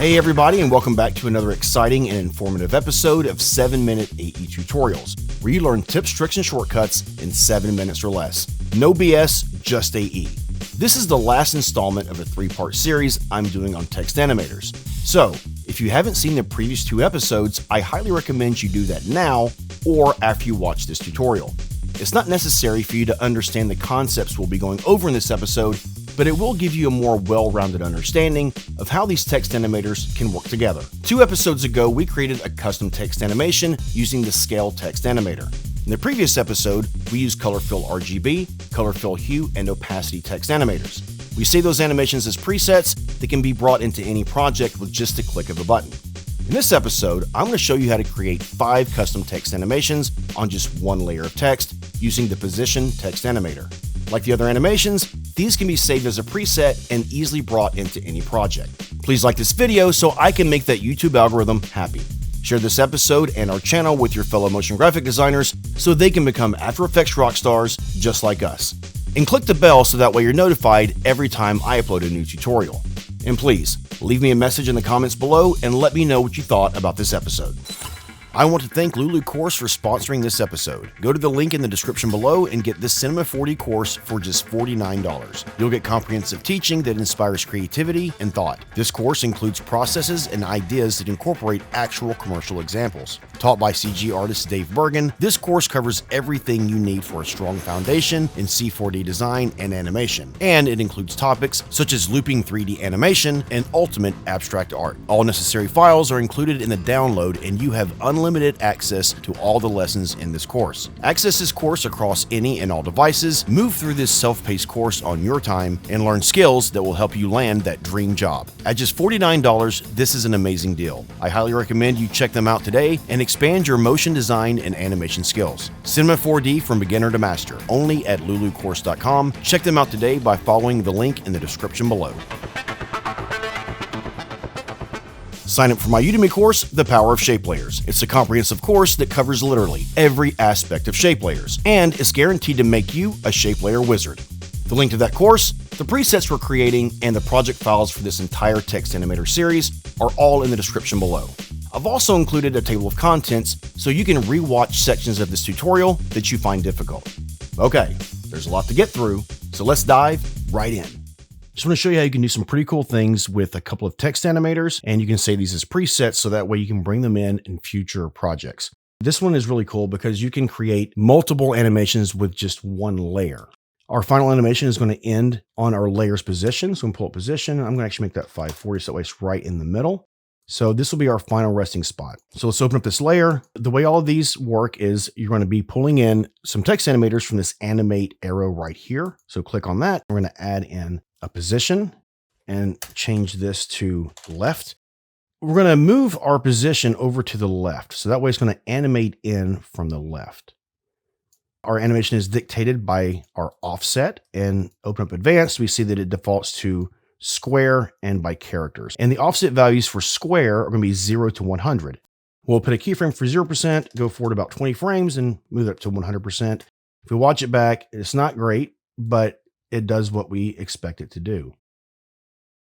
Hey everybody, and welcome back to another exciting and informative episode of 7-Minute AE Tutorials, where you learn tips, tricks, and shortcuts in 7 minutes or less. No BS, just AE. This is the last installment of a 3-part series I'm doing on Text Animators. So, if you haven't seen the previous 2 episodes, I highly recommend you do that now or after you watch this tutorial. It's not necessary for you to understand the concepts we'll be going over in this episode, but it will give you a more well-rounded understanding of how these text animators can work together. 2 episodes ago, we created a custom text animation using the Scale Text Animator. In the previous episode, we used Color Fill RGB, Color Fill Hue, and Opacity text animators. We save those animations as presets that can be brought into any project with just a click of a button. In this episode, I'm going to show you how to create 5 custom text animations on just 1 layer of text using the Position Text Animator. Like the other animations, these can be saved as a preset and easily brought into any project. Please like this video so I can make that YouTube algorithm happy. Share this episode and our channel with your fellow motion graphic designers so they can become After Effects rock stars just like us. And click the bell so that way you're notified every time I upload a new tutorial. And please, leave me a message in the comments below and let me know what you thought about this episode. I want to thank Lulucourse for sponsoring this episode. Go to the link in the description below and get this Cinema 4D course for just $49. You'll get comprehensive teaching that inspires creativity and thought. This course includes processes and ideas that incorporate actual commercial examples. Taught by CG artist Dave Bergen, this course covers everything you need for a strong foundation in C4D design and animation. And it includes topics such as looping 3D animation and ultimate abstract art. All necessary files are included in the download and you have unlimited access to all the lessons in this course. Access this course across any and all devices, move through this self-paced course on your time, and learn skills that will help you land that dream job. At just $49, this is an amazing deal. I highly recommend you check them out today and expand your motion design and animation skills. Cinema 4D from beginner to master, only at lulucourse.com. Check them out today by following the link in the description below. Sign up for my Udemy course, The Power of Shape Layers. It's a comprehensive course that covers literally every aspect of shape layers, and is guaranteed to make you a shape layer wizard. The link to that course, the presets we're creating, and the project files for this entire Text Animator series are all in the description below. I've also included a table of contents so you can re-watch sections of this tutorial that you find difficult. Okay, there's a lot to get through, so let's dive right in. Just want to show you how you can do some pretty cool things with a couple of text animators, and you can save these as presets so that way you can bring them in future projects. This one is really cool because you can create multiple animations with just 1 layer. Our final animation is going to end on our layer's position. So I'm going to pull up position. I'm going to actually make that 540 so that way it's right in the middle. So this will be our final resting spot. So let's open up this layer. The way all of these work is you're going to be pulling in some text animators from this animate arrow right here. So click on that. We're going to add in a position and change this to left. We're going to move our position over to the left. So that way it's going to animate in from the left. Our animation is dictated by our offset, and open up advanced. We see that it defaults to square and by characters. And the offset values for square are going to be 0 to 100. We'll put a keyframe for 0%, go forward about 20 frames and move it up to 100%. If we watch it back, it's not great, but it does what we expect it to do.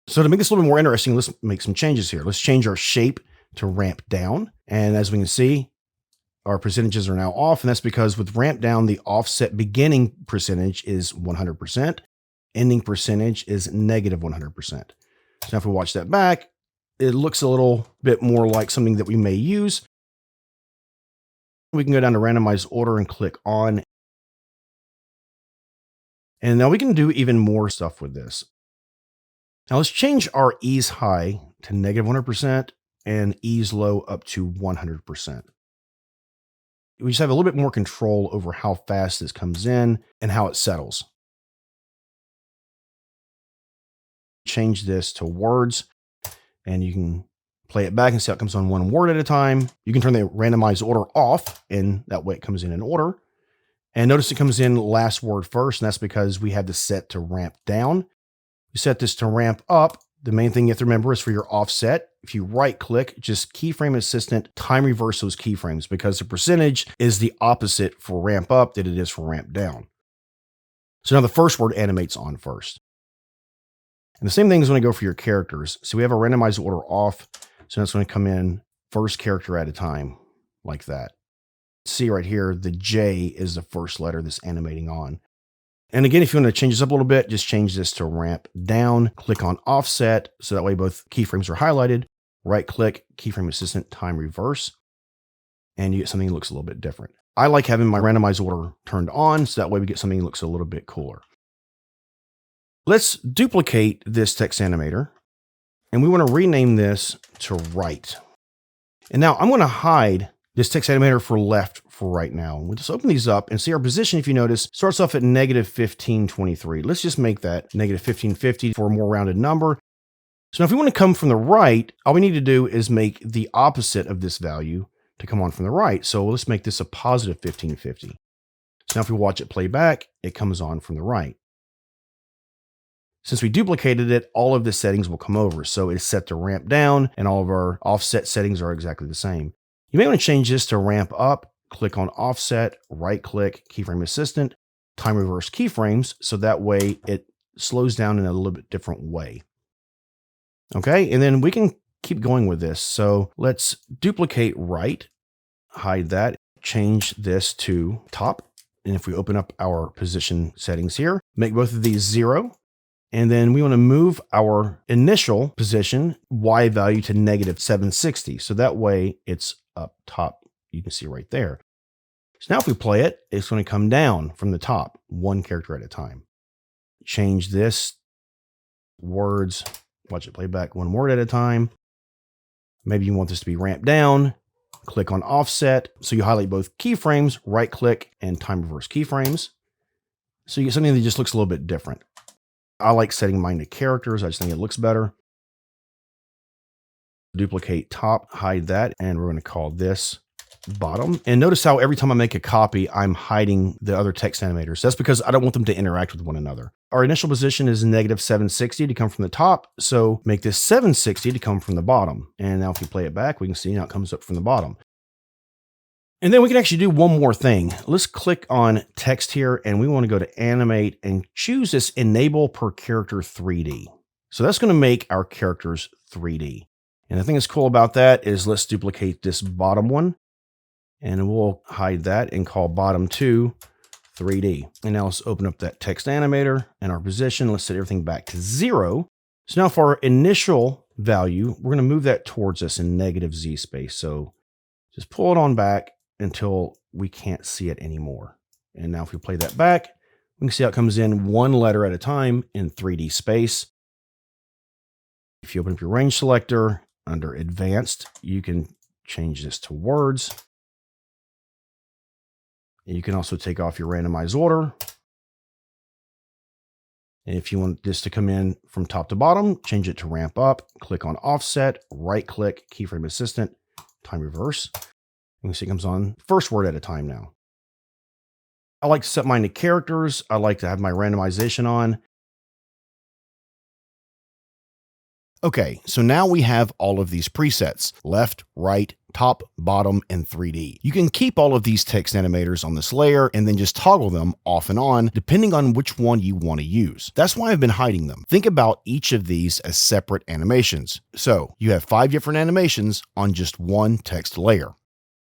So to make this a little bit more interesting, let's make some changes here. Let's change our shape to ramp down. And as we can see, our percentages are now off. And that's because with ramp down, the offset beginning percentage is 100%. Ending percentage is negative 100%. So now if we watch that back, it looks a little bit more like something that we may use. We can go down to randomize order and click on. And now we can do even more stuff with this. Now let's change our ease high to negative 100% and ease low up to 100%. We just have a little bit more control over how fast this comes in and how it settles. Change this to words, and you can play it back and see how it comes on 1 word at a time. You can turn the randomize order off, and that way it comes in order. And notice it comes in last word first, and that's because we have this set to ramp down. You set this to ramp up. The main thing you have to remember is for your offset, if you right click, just keyframe assistant, time reverse those keyframes because the percentage is the opposite for ramp up that it is for ramp down. So now the first word animates on first. And the same thing is going to go for your characters. So we have our randomized order off. So that's going to come in first character at a time, like that. See right here, the J is the first letter that's animating on. And again, if you want to change this up a little bit, just change this to ramp down, click on offset. So that way both keyframes are highlighted. Right click, keyframe assistant, time reverse. And you get something that looks a little bit different. I like having my randomized order turned on, so that way we get something that looks a little bit cooler. Let's duplicate this text animator, and we want to rename this to right. And now I'm going to hide this text animator for left for right now. We'll just open these up and see our position, if you notice, starts off at -1523. Let's just make that -1550 for a more rounded number. So now if we want to come from the right, all we need to do is make the opposite of this value to come on from the right. So let's make this a +1550. So now if we watch it play back, it comes on from the right. Since we duplicated it, all of the settings will come over. So it's set to ramp down, and all of our offset settings are exactly the same. You may want to change this to ramp up, click on offset, right click, keyframe assistant, time reverse keyframes. So that way it slows down in a little bit different way. Okay, and then we can keep going with this. So let's duplicate right, hide that, change this to top. And if we open up our position settings here, make both of these 0. And then we want to move our initial position Y value to -760. So that way it's up top. You can see right there. So now if we play it, it's going to come down from the top, one character at a time. Change this words, watch it play back one word at a time. Maybe you want this to be ramped down. Click on offset. So you highlight both keyframes, right click, and time reverse keyframes. So you get something that just looks a little bit different. I like setting mine to characters. I just think it looks better. Duplicate top, hide that, and we're going to call this bottom. And notice how every time I make a copy, I'm hiding the other text animators. That's because I don't want them to interact with one another. Our initial position is -760 to come from the top. So make this 760 to come from the bottom. And now if we play it back, we can see now it comes up from the bottom. And then we can actually do one more thing. Let's click on text here, and we want to go to animate and choose this enable per character 3D. So that's going to make our characters 3D. And the thing that's cool about that is let's duplicate this bottom one, and we'll hide that and call bottom 2 3D. And now let's open up that text animator and our position. Let's set everything back to 0. So now for our initial value, we're going to move that towards us in -Z space. So just pull it on back until we can't see it anymore. And now if we play that back, we can see how it comes in one letter at a time in 3D space. If you open up your range selector under advanced, you can change this to words. And you can also take off your randomized order. And if you want this to come in from top to bottom, change it to ramp up, click on offset, right click, keyframe assistant, time reverse. You can see it comes on first word at a time now. I like to set mine to characters. I like to have my randomization on. Okay, so now we have all of these presets, left, right, top, bottom, and 3D. You can keep all of these text animators on this layer and then just toggle them off and on, depending on which one you want to use. That's why I've been hiding them. Think about each of these as separate animations. So you have 5 different animations on just one text layer.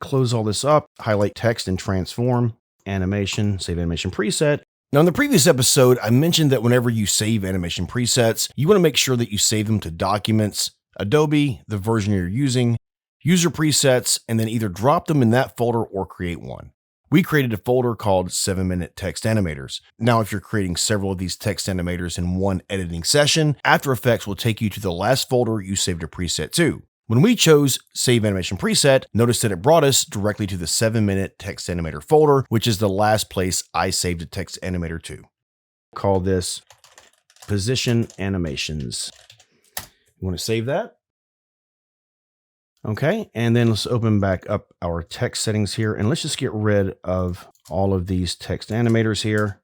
Close all this up, highlight text and transform, animation, save animation preset. Now in the previous episode, I mentioned that whenever you save animation presets, you want to make sure that you save them to Documents, Adobe, the version you're using, User Presets, and then either drop them in that folder or create one. We created a folder called 7-Minute Text Animators. Now, if you're creating several of these text animators in one editing session, After Effects will take you to the last folder you saved a preset to. When we chose Save Animation Preset, notice that it brought us directly to the 7-Minute Text Animator folder, which is the last place I saved a text animator to. Call this Position Animations. You want to save that? Okay, and then let's open back up our text settings here, and let's just get rid of all of these text animators here.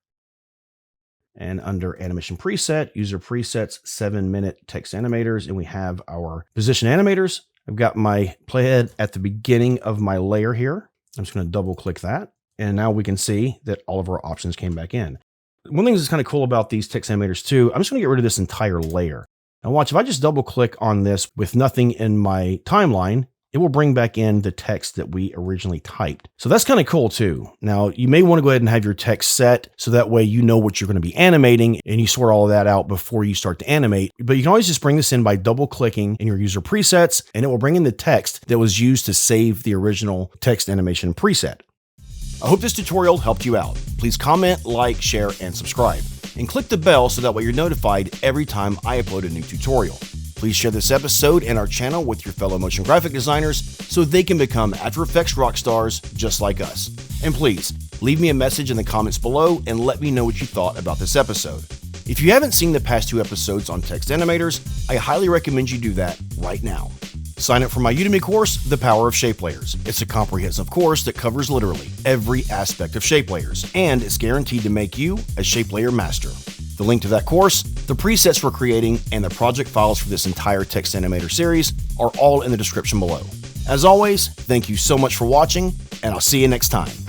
And under Animation Preset, User Presets, 7-Minute Text Animators, and we have our Position Animators. I've got my playhead at the beginning of my layer here. I'm just going to double click that. And now we can see that all of our options came back in. One thing that's kind of cool about these text animators too, I'm just going to get rid of this entire layer. Now watch, if I just double click on this with nothing in my timeline, it will bring back in the text that we originally typed. So that's kind of cool too. Now you may want to go ahead and have your text set so that way you know what you're going to be animating and you sort all of that out before you start to animate. But you can always just bring this in by double clicking in your user presets and it will bring in the text that was used to save the original text animation preset. I hope this tutorial helped you out. Please comment, like, share, and subscribe. And click the bell so that way you're notified every time I upload a new tutorial. Please share this episode and our channel with your fellow motion graphic designers so they can become After Effects rock stars just like us. And please, leave me a message in the comments below and let me know what you thought about this episode. If you haven't seen the past 2 episodes on Text Animators, I highly recommend you do that right now. Sign up for my Udemy course, The Power of Shape Layers. It's a comprehensive course that covers literally every aspect of shape layers, and it's guaranteed to make you a shape layer master. The link to that course, the presets for creating, and the project files for this entire Text Animator series are all in the description below. As always, thank you so much for watching, and I'll see you next time.